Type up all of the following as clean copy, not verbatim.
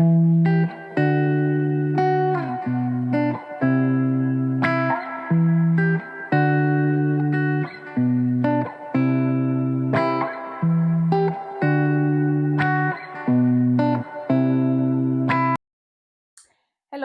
Hello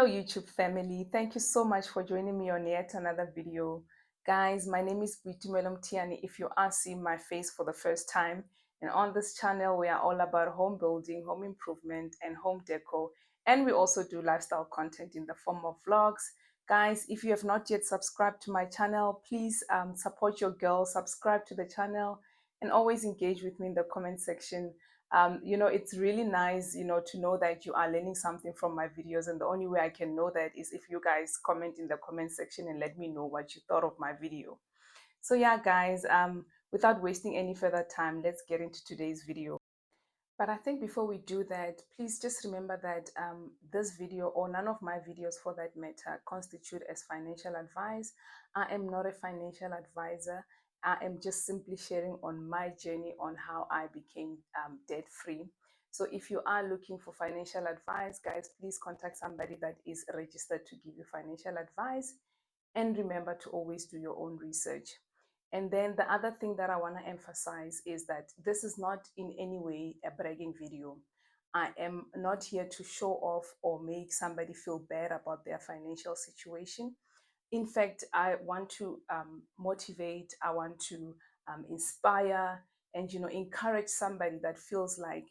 YouTube family, thank you so much for joining me on yet another video. Guys, my name is Melom Tiani if you are seeing my face for the first time. And on this channel we are all about home building, home improvement and home decor, and we also do lifestyle content in the form of vlogs. Guys, if you have not yet subscribed to my channel, please support your girl, subscribe to the channel and always engage with me in the comment section. It's really nice, to know that you are learning something from my videos. And the only way I can know that is if you guys comment in the comment section and let me know what you thought of my video. So yeah, guys, without wasting any further time, let's get into today's video. But I think before we do that, please just remember that this video, or none of my videos for that matter, constitute as financial advice. I am not a financial advisor. I am just simply sharing on my journey on how I became debt free. So if you are looking for financial advice, guys, please contact somebody that is registered to give you financial advice. And remember to always do your own research. And then the other thing that I want to emphasize is that this is not in any way a bragging video. I am not here to show off or make somebody feel bad about their financial situation. In fact, I want to motivate, I want to inspire and encourage somebody that feels like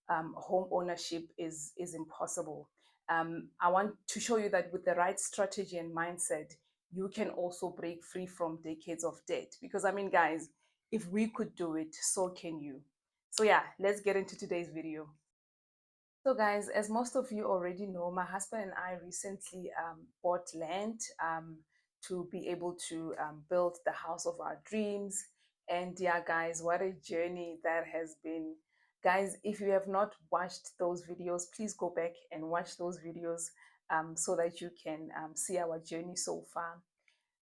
home ownership is impossible. I want to show you that with the right strategy and mindset, you can also break free from decades of debt. Because I mean, guys, if we could do it, so can you. So yeah, let's get into today's video. So guys, as most of you already know, my husband and I recently bought land to be able to build the house of our dreams. And yeah, guys, what a journey that has been. Guys, if you have not watched those videos, please go back and watch those videos so that you can see our journey so far.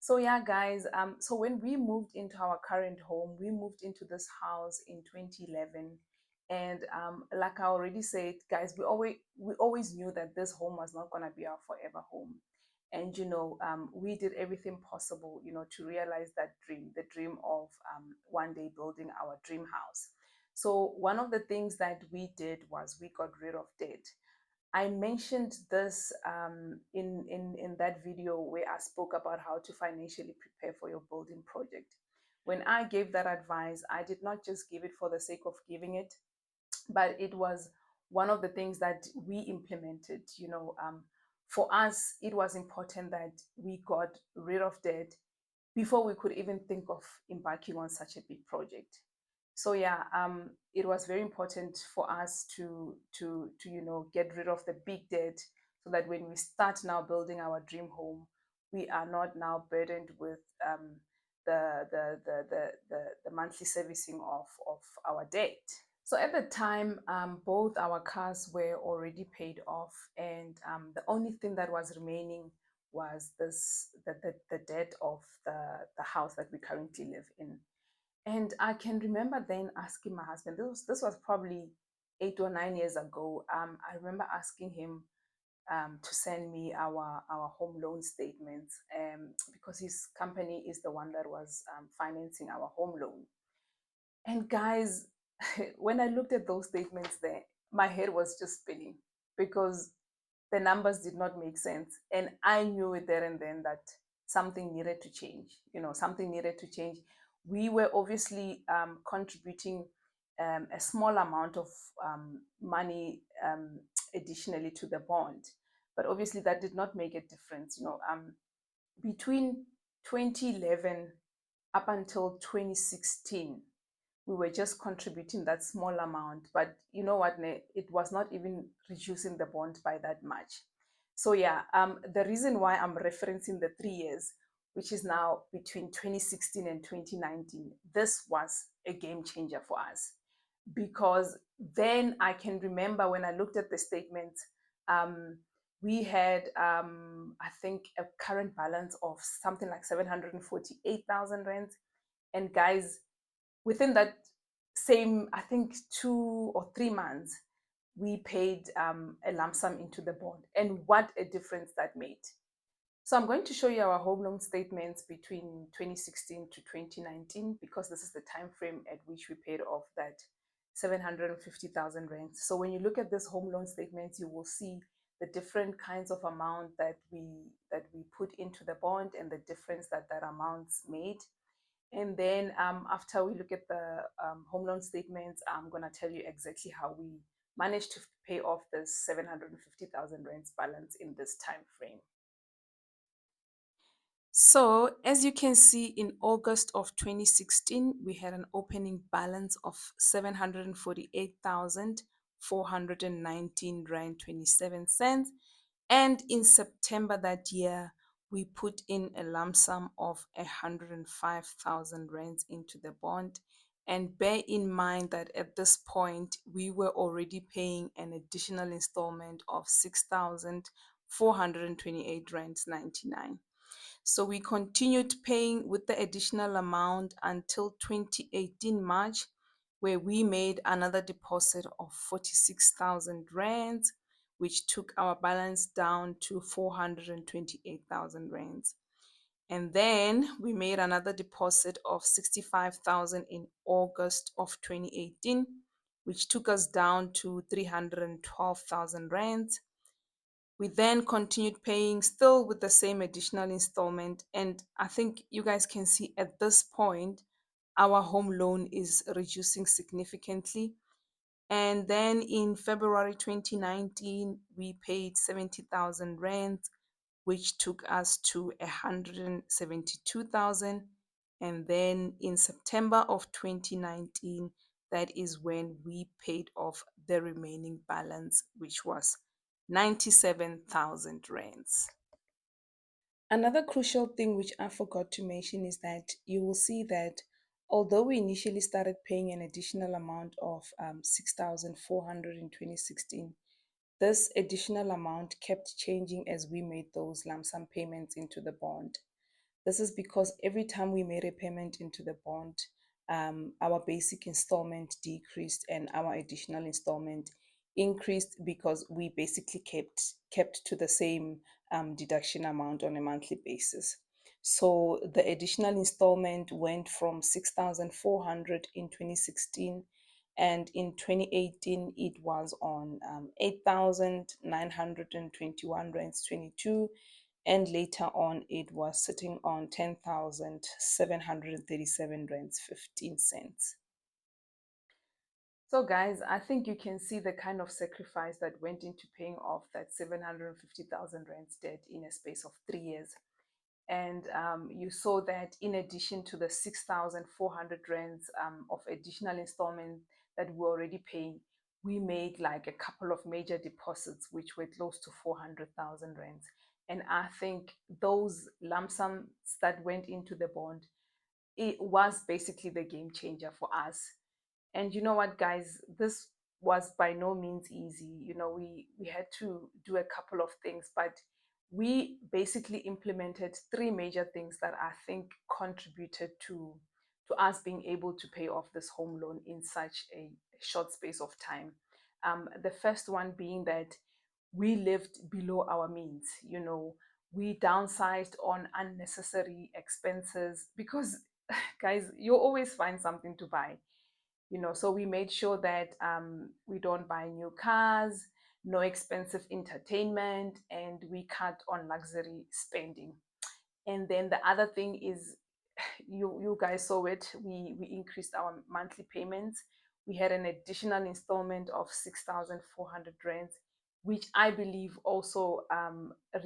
So yeah, guys, so when we moved into our current home, we moved into this house in 2011. And like I already said, guys, we always knew that this home was not going to be our forever home. And we did everything possible, to realize that dream, the dream of one day building our dream house. So one of the things that we did was we got rid of debt. I mentioned this in that video where I spoke about how to financially prepare for your building project. When I gave that advice, I did not just give it for the sake of giving it, but it was one of the things that we implemented. For us, it was important that we got rid of debt before we could even think of embarking on such a big project. So yeah, it was very important for us to get rid of the big debt, so that when we start now building our dream home, we are not now burdened with the monthly servicing of our debt. So at the time, both our cars were already paid off, and the only thing that was remaining was the debt of the house that we currently live in. And I can remember then asking my husband, this was probably 8 or 9 years ago. I remember asking him to send me our home loan statements, because his company is the one that was financing our home loan. And guys, when I looked at those statements there, my head was just spinning, because the numbers did not make sense. And I knew it there and then that something needed to change. Something needed to change. We were obviously contributing a small amount of money additionally to the bond. But obviously that did not make a difference. Between 2011 up until 2016, we were just contributing that small amount. But you know what, it was not even reducing the bond by that much. So yeah, the reason why I'm referencing the 3 years, which is now between 2016 and 2019, this was a game changer for us. Because then I can remember when I looked at the statements, we had, I think, a current balance of something like 748,000 rands. And guys, within that same, I think, 2 or 3 months, we paid a lump sum into the bond, and what a difference that made. So I'm going to show you our home loan statements between 2016 to 2019, because this is the time frame at which we paid off that 750,000 rand. So when you look at this home loan statements, you will see the different kinds of amount that we put into the bond and the difference that that amounts made. And then after we look at the home loan statements, I'm going to tell you exactly how we managed to pay off this 750,000 rands balance in this time frame. So, as you can see, in August of 2016, we had an opening balance of 748,419 Rand 27 cents. And in September that year, we put in a lump sum of 105,000 rands into the bond. And bear in mind that at this point, we were already paying an additional installment of 6,428 rands 99. So we continued paying with the additional amount until 2018 March, where we made another deposit of 46,000 rands, which took our balance down to 428,000 rands. And then we made another deposit of 65,000 in August of 2018, which took us down to 312,000 rands. We then continued paying still with the same additional installment. And I think you guys can see at this point, our home loan is reducing significantly. And then in February 2019, we paid 70,000 rand, which took us to 172,000. And then in September of 2019, that is when we paid off the remaining balance, which was 97,000 rands. Another crucial thing which I forgot to mention is that you will see that although we initially started paying an additional amount of 6,400 in 2016, this additional amount kept changing as we made those lump sum payments into the bond. This is because every time we made a payment into the bond, our basic installment decreased and our additional installment increased, because we basically kept to the same deduction amount on a monthly basis. So the additional installment went from 6,400 in 2016, and in 2018 it was on 8,921 rands 22, and later on it was sitting on 10,737 rands 15 cents. So guys, I think you can see the kind of sacrifice that went into paying off that 750,000 rands debt in a space of 3 years. And you saw that in addition to the 6,400 rands of additional installment that we're already paying, we made like a couple of major deposits which were close to 400,000 rands. And I think those lump sums that went into the bond, it was basically the game changer for us. And you know what, guys, this was by no means easy. We had to do a couple of things, but we basically implemented three major things that I think contributed to us being able to pay off this home loan in such a short space of time. The first one being that we lived below our means. We downsized on unnecessary expenses, because guys, you always find something to buy. So we made sure that we don't buy new cars, no expensive entertainment, and we cut on luxury spending. And then the other thing is, you guys saw it, we increased our monthly payments. We had an additional installment of 6,400 rands, which I believe also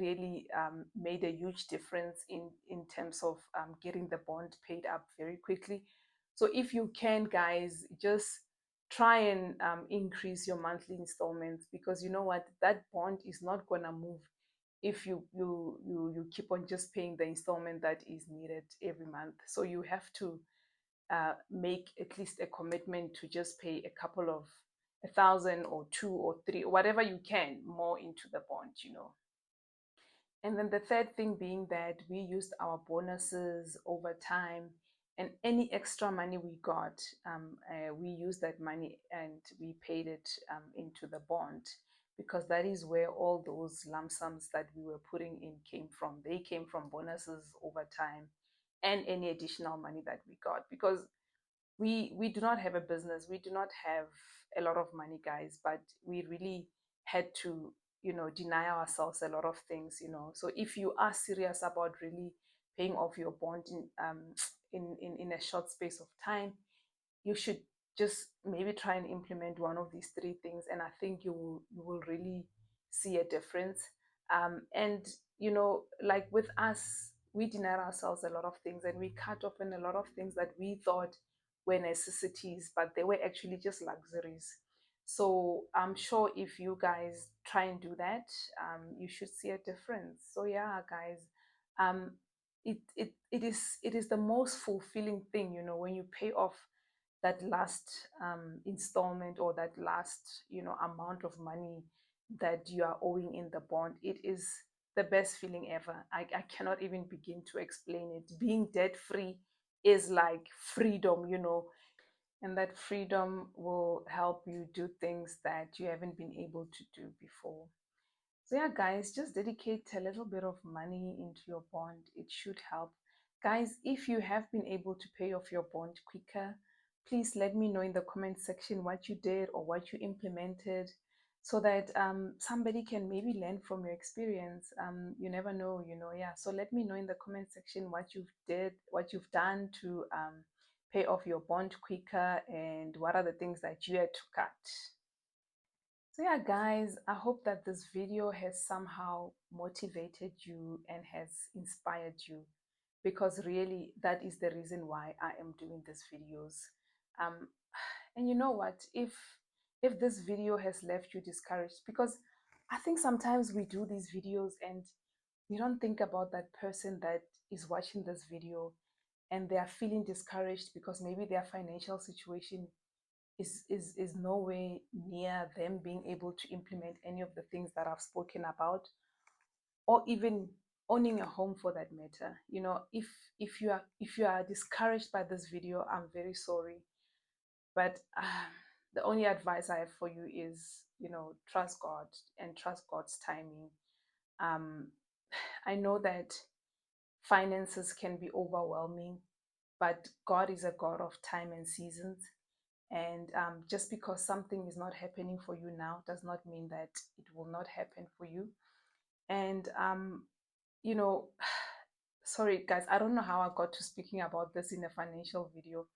really made a huge difference in terms of getting the bond paid up very quickly. So if you can, guys, just try and increase your monthly installments, because you know what, that bond is not gonna move if you keep on just paying the installment that is needed every month. So you have to make at least a commitment to just pay a couple of 1,000 or two or three, whatever you can, more into the bond. And then the third thing being that we used our bonuses over time, And any extra money we got, we used that money and we paid it into the bond, because that is where all those lump sums that we were putting in came from. They came from bonuses over time and any additional money that we got, because we do not have a business, we do not have a lot of money, guys, but we really had to, deny ourselves a lot of things, so if you are serious about really paying off your bond in a short space of time, you should just maybe try and implement one of these three things, and I think you will really see a difference. And like with us, we deny ourselves a lot of things, and we cut off in a lot of things that we thought were necessities, but they were actually just luxuries. So I'm sure if you guys try and do that, you should see a difference. So yeah, guys, um, it is the most fulfilling thing, when you pay off that last installment, or that last amount of money that you are owing in the bond. It is the best feeling ever. I cannot even begin to explain it. Being debt free is like freedom, and that freedom will help you do things that you haven't been able to do before. So yeah, guys, just dedicate a little bit of money into your bond. It should help. Guys, if you have been able to pay off your bond quicker, please let me know in the comment section what you did or what you implemented, so that somebody can maybe learn from your experience. You never know, yeah. So let me know in the comment section what you've done to pay off your bond quicker, and what are the things that you had to cut. So yeah, guys, I hope that this video has somehow motivated you and has inspired you, because really that is the reason why I am doing these videos. Um, and you know what? If this video has left you discouraged, because I think sometimes we do these videos and we don't think about that person that is watching this video, and they are feeling discouraged because maybe their financial situation is no way near them being able to implement any of the things that I've spoken about, or even owning a home for that matter. If you are discouraged by this video, I'm very sorry, but the only advice I have for you is, trust God and trust God's timing. um I know that finances can be overwhelming, but God is a God of time and seasons. And just because something is not happening for you now does not mean that it will not happen for you. And, you know, sorry guys, I don't know how I got to speaking about this in a financial video,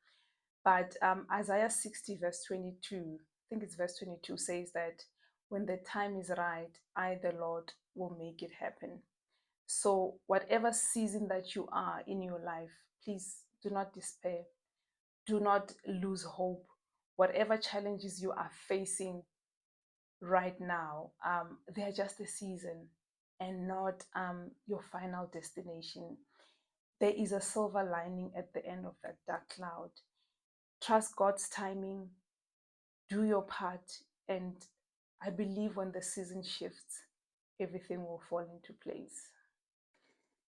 but Isaiah 60, verse 22, I think it's verse 22, says that when the time is right, I, the Lord, will make it happen. So, whatever season that you are in your life, please do not despair. Do not lose hope. Whatever challenges you are facing right now, they are just a season and not your final destination. There is a silver lining at the end of that dark cloud. Trust God's timing, do your part, and I believe when the season shifts, everything will fall into place.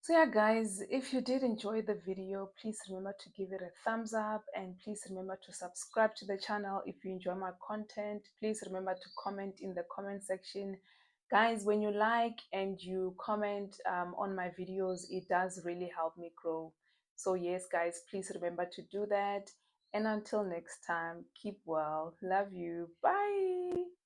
So yeah, guys, if you did enjoy the video, please remember to give it a thumbs up, and please remember to subscribe to the channel if you enjoy my content. Please remember to comment in the comment section. Guys, when you like and you comment on my videos, it does really help me grow. So yes, guys, please remember to do that. And until next time, keep well. Love you. Bye.